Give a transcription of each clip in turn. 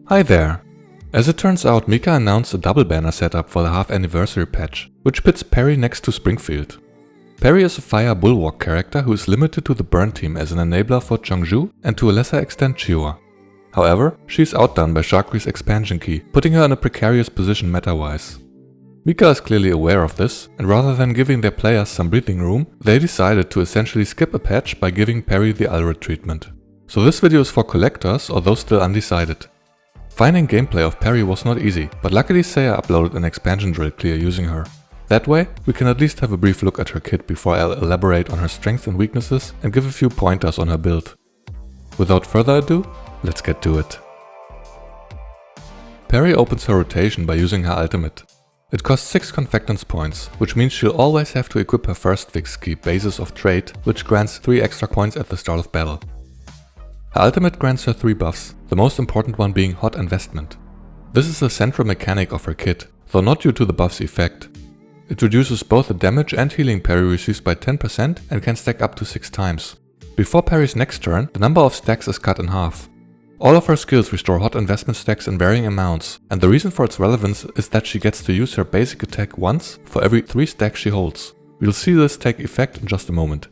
Hi there! As it turns out, Mika announced a double banner setup for the half anniversary patch, which pits Peri next to Springfield. Peri is a fire bulwark character who is limited to the burn team as an enabler for Chongju and to a lesser extent Chiwa. However, she is outdone by Shakri's expansion key, putting her in a precarious position meta-wise. Mika is clearly aware of this, and rather than giving their players some breathing room, they decided to essentially skip a patch by giving Peri the Ulrid treatment. So this video is for collectors or those still undecided. Finding gameplay of Peri was not easy, but luckily Saya uploaded an expansion drill clear using her. That way, we can at least have a brief look at her kit before I'll elaborate on her strengths and weaknesses and give a few pointers on her build. Without further ado, let's get to it. Peri opens her rotation by using her ultimate. It costs 6 confectance points, which means she'll always have to equip her first Vix key Basis of Trade, which grants 3 extra points at the start of battle. Her ultimate grants her 3 buffs, the most important one being Hot Investment. This is the central mechanic of her kit, though not due to the buff's effect. It reduces both the damage and healing Peri receives by 10% and can stack up to 6 times. Before Peri's next turn, the number of stacks is cut in half. All of her skills restore Hot Investment stacks in varying amounts, and the reason for its relevance is that she gets to use her basic attack once for every 3 stacks she holds. We'll see this take effect in just a moment.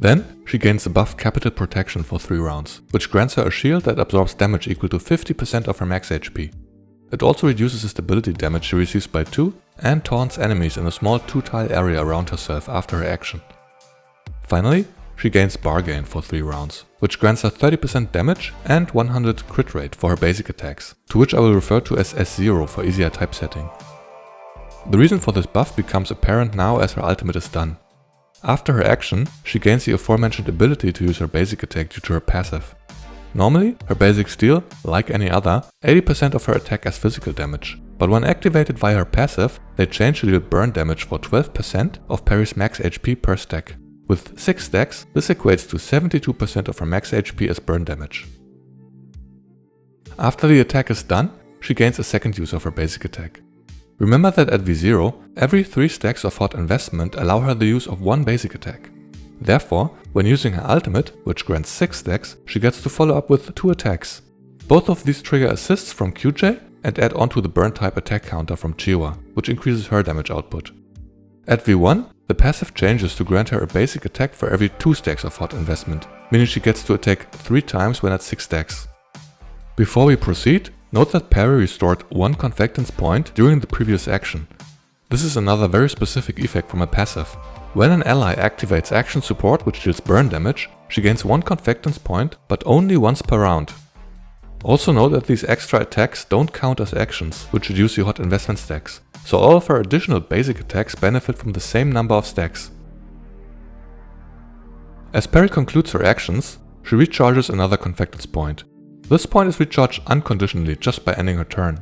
Then, she gains the buff Capital Protection for 3 rounds, which grants her a shield that absorbs damage equal to 50% of her max HP. It also reduces the stability damage she receives by 2 and taunts enemies in a small 2-tile area around herself after her action. Finally, she gains Bargain for 3 rounds, which grants her 30% damage and 100 crit rate for her basic attacks, to which I will refer to as S0 for easier typesetting. The reason for this buff becomes apparent now as her ultimate is done. After her action, she gains the aforementioned ability to use her basic attack due to her passive. Normally, her basics deal, like any other, 80% of her attack as physical damage, but when activated via her passive, they change to deal burn damage for 12% of Peri's max HP per stack. With 6 stacks, this equates to 72% of her max HP as burn damage. After the attack is done, she gains a second use of her basic attack. Remember that at V0, every 3 stacks of Hot Investment allow her the use of 1 basic attack. Therefore, when using her ultimate, which grants 6 stacks, she gets to follow up with 2 attacks. Both of these trigger assists from QJ and add on to the burn type attack counter from Chiwa, which increases her damage output. At V1, the passive changes to grant her a basic attack for every 2 stacks of Hot Investment, meaning she gets to attack 3 times when at 6 stacks. Before we proceed, note that Peri restored 1 confectance point during the previous action. This is another very specific effect from a passive. When an ally activates action support which deals burn damage, she gains 1 confectance point, but only once per round. Also note that these extra attacks don't count as actions, which reduce the Hot Investment stacks, so all of her additional basic attacks benefit from the same number of stacks. As Peri concludes her actions, she recharges another confectance point. This point is recharged unconditionally just by ending her turn.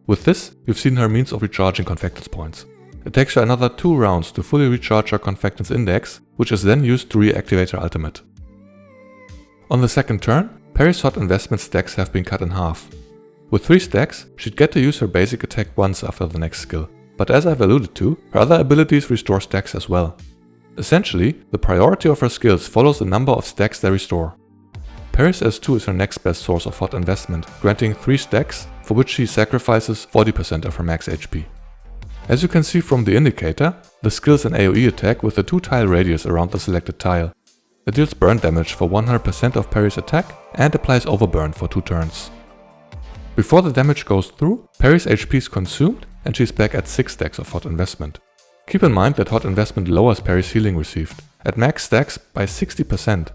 With this, you've seen her means of recharging confectance points. It takes her another 2 rounds to fully recharge her confectance index, which is then used to reactivate her ultimate. On the second turn, Peri's Hot Investment stacks have been cut in half. With 3 stacks, she'd get to use her basic attack once after the next skill, but as I've alluded to, her other abilities restore stacks as well. Essentially, the priority of her skills follows the number of stacks they restore. Peri's S2 is her next best source of Hot Investment, granting 3 stacks, for which she sacrifices 40% of her max HP. As you can see from the indicator, the skill is an AoE attack with a 2-tile radius around the selected tile. It deals burn damage for 100% of Peri's attack and applies overburn for 2 turns. Before the damage goes through, Peri's HP is consumed and she's back at 6 stacks of Hot Investment. Keep in mind that Hot Investment lowers Peri's healing received, at max stacks by 60%.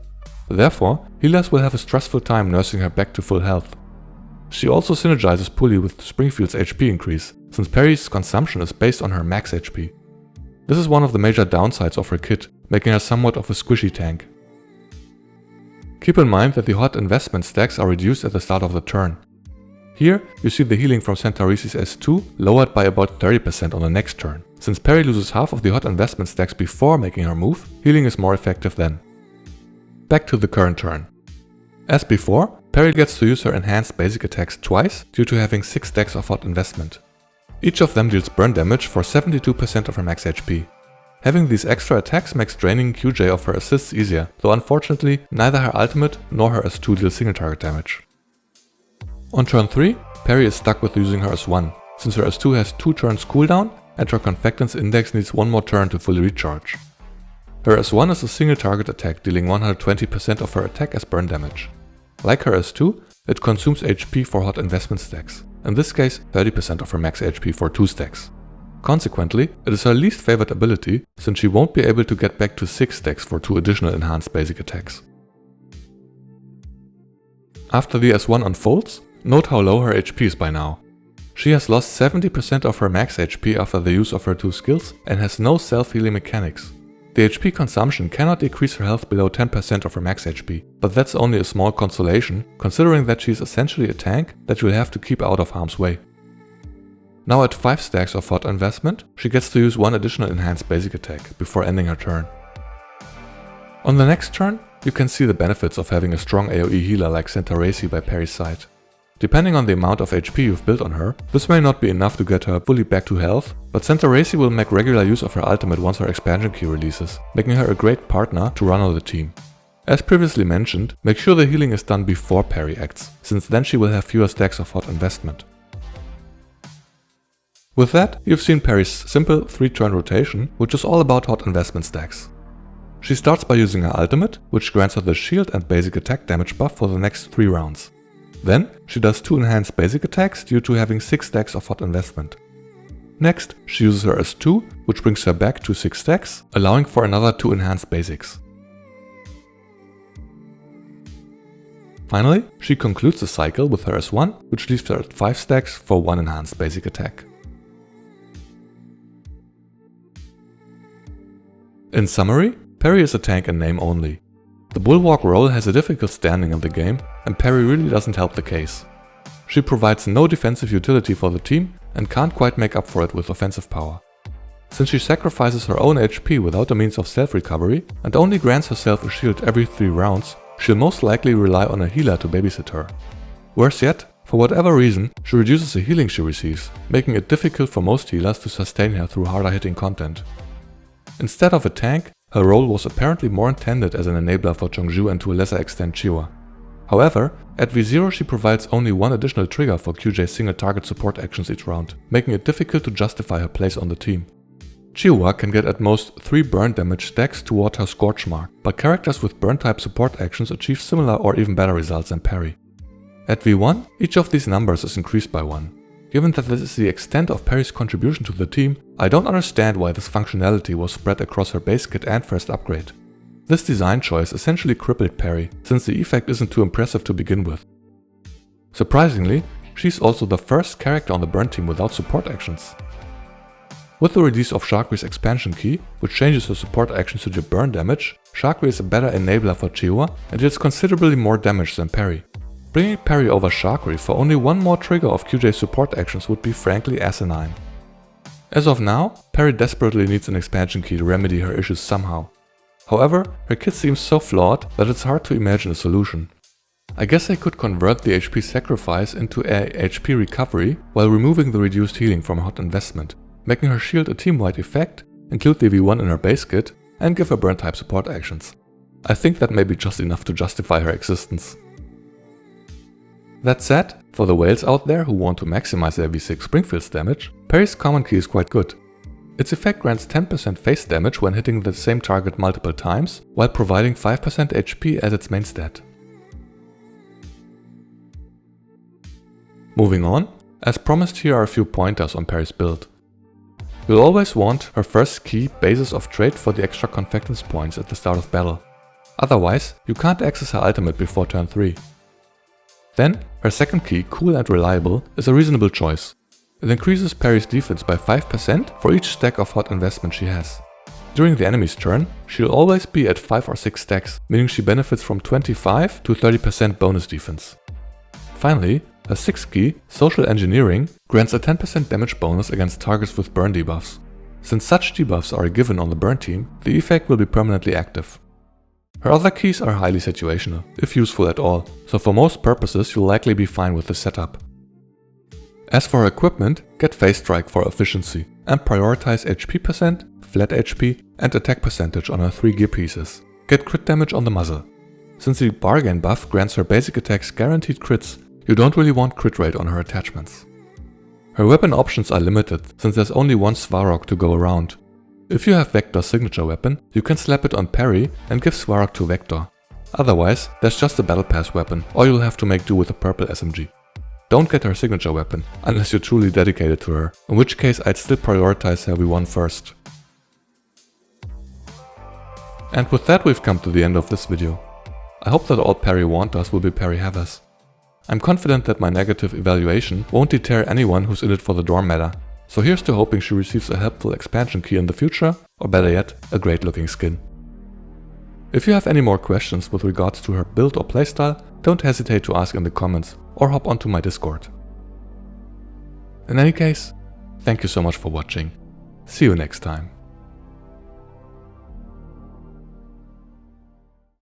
Therefore, healers will have a stressful time nursing her back to full health. She also synergizes poorly with Springfield's HP increase, since Peri's consumption is based on her max HP. This is one of the major downsides of her kit, making her somewhat of a squishy tank. Keep in mind that the Hot Investment stacks are reduced at the start of the turn. Here, you see the healing from Centaurisi's S2 lowered by about 30% on the next turn. Since Peri loses half of the Hot Investment stacks before making her move, healing is more effective then. Back to the current turn. As before, Peri gets to use her enhanced basic attacks twice due to having 6 stacks of Hot Investment. Each of them deals burn damage for 72% of her max HP. Having these extra attacks makes draining QJ of her assists easier, though unfortunately neither her ultimate nor her S2 deal single target damage. On turn 3, Peri is stuck with using her S1, since her S2 has 2 turns cooldown and her Confectance Index needs 1 more turn to fully recharge. Her S1 is a single target attack, dealing 120% of her attack as burn damage. Like her S2, it consumes HP for hot investment stacks, in this case 30% of her max HP for 2 stacks. Consequently, it is her least favored ability, since she won't be able to get back to 6 stacks for 2 additional enhanced basic attacks. After the S1 unfolds, note how low her HP is by now. She has lost 70% of her max HP after the use of her 2 skills and has no self-healing mechanics. The HP consumption cannot decrease her health below 10% of her max HP, but that's only a small consolation, considering that she is essentially a tank that you'll have to keep out of harm's way. Now at 5 stacks of hot investment, she gets to use 1 additional enhanced basic attack before ending her turn. On the next turn, you can see the benefits of having a strong AoE healer like Centaurasi by Peri's side. Depending on the amount of HP you've built on her, this may not be enough to get her fully back to health, but Centaurasi will make regular use of her ultimate once her expansion key releases, making her a great partner to run on the team. As previously mentioned, make sure the healing is done before Peri acts, since then she will have fewer stacks of hot investment. With that, you've seen Peri's simple 3-turn rotation, which is all about hot investment stacks. She starts by using her ultimate, which grants her the shield and basic attack damage buff for the next 3 rounds. Then, she does 2 enhanced basic attacks due to having 6 stacks of hot investment. Next, she uses her S2, which brings her back to 6 stacks, allowing for another 2 enhanced basics. Finally, she concludes the cycle with her S1, which leaves her at 5 stacks for 1 enhanced basic attack. In summary, Peri is a tank in name only. The bulwark role has a difficult standing in the game, and Peri really doesn't help the case. She provides no defensive utility for the team and can't quite make up for it with offensive power. Since she sacrifices her own HP without a means of self-recovery and only grants herself a shield every 3 rounds, she'll most likely rely on a healer to babysit her. Worse yet, for whatever reason, she reduces the healing she receives, making it difficult for most healers to sustain her through harder hitting content. Instead of a tank, her role was apparently more intended as an enabler for Chongju and to a lesser extent Chiwa. However, at V0 she provides only 1 additional trigger for QJ's single target support actions each round, making it difficult to justify her place on the team. Chiwa can get at most 3 burn damage stacks toward her Scorch mark, but characters with burn type support actions achieve similar or even better results than Peri. At V1, each of these numbers is increased by 1. Given that this is the extent of Peri's contribution to the team, I don't understand why this functionality was spread across her base kit and first upgrade. This design choice essentially crippled Peri, since the effect isn't too impressive to begin with. Surprisingly, she's also the first character on the burn team without support actions. With the release of Shakri's expansion key, which changes her support actions to deal burn damage, Shakri is a better enabler for Chiwa and deals considerably more damage than Peri. Bringing Peri over Shakri for only 1 more trigger of QJ's support actions would be frankly asinine. As of now, Peri desperately needs an expansion key to remedy her issues somehow. However, her kit seems so flawed that it's hard to imagine a solution. I guess I could convert the HP sacrifice into a HP recovery while removing the reduced healing from hot investment, making her shield a team-wide effect, include the V1 in her base kit, and give her burn type support actions. I think that may be just enough to justify her existence. That said, for the whales out there who want to maximize their V6 Springfield's damage, Peri's common key is quite good. Its effect grants 10% face damage when hitting the same target multiple times, while providing 5% HP as its main stat. Moving on, as promised, here are a few pointers on Peri's build. You'll always want her first key Basis of Trade for the extra Confectance points at the start of battle. Otherwise, you can't access her ultimate before turn 3. Then, her second key, Cool and Reliable, is a reasonable choice. It increases Peri's defense by 5% for each stack of hot investment she has. During the enemy's turn, she'll always be at 5 or 6 stacks, meaning she benefits from 25 to 30% bonus defense. Finally, her sixth key, Social Engineering, grants a 10% damage bonus against targets with burn debuffs. Since such debuffs are a given on the burn team, the effect will be permanently active. Her other keys are highly situational, if useful at all, so for most purposes you'll likely be fine with the setup. As for her equipment, get Phase Strike for efficiency, and prioritize HP percent, flat HP, and attack percentage on her 3 gear pieces. Get crit damage on the muzzle. Since the bargain buff grants her basic attacks guaranteed crits, you don't really want crit rate on her attachments. Her weapon options are limited, since there's only one Svarog to go around. If you have Vector's signature weapon, you can slap it on Peri and give Svarog to Vector. Otherwise, there's just a Battle Pass weapon, or you'll have to make do with a purple SMG. Don't get her signature weapon, unless you're truly dedicated to her, in which case I'd still prioritize Heavy 1 first. And with that we've come to the end of this video. I hope that all Peri Wanters will be Peri Heathers. I'm confident that my negative evaluation won't deter anyone who's in it for the dorm meta, so here's to hoping she receives a helpful expansion key in the future, or better yet, a great looking skin. If you have any more questions with regards to her build or playstyle, don't hesitate to ask in the comments or hop onto my Discord. In any case, thank you so much for watching. See you next time.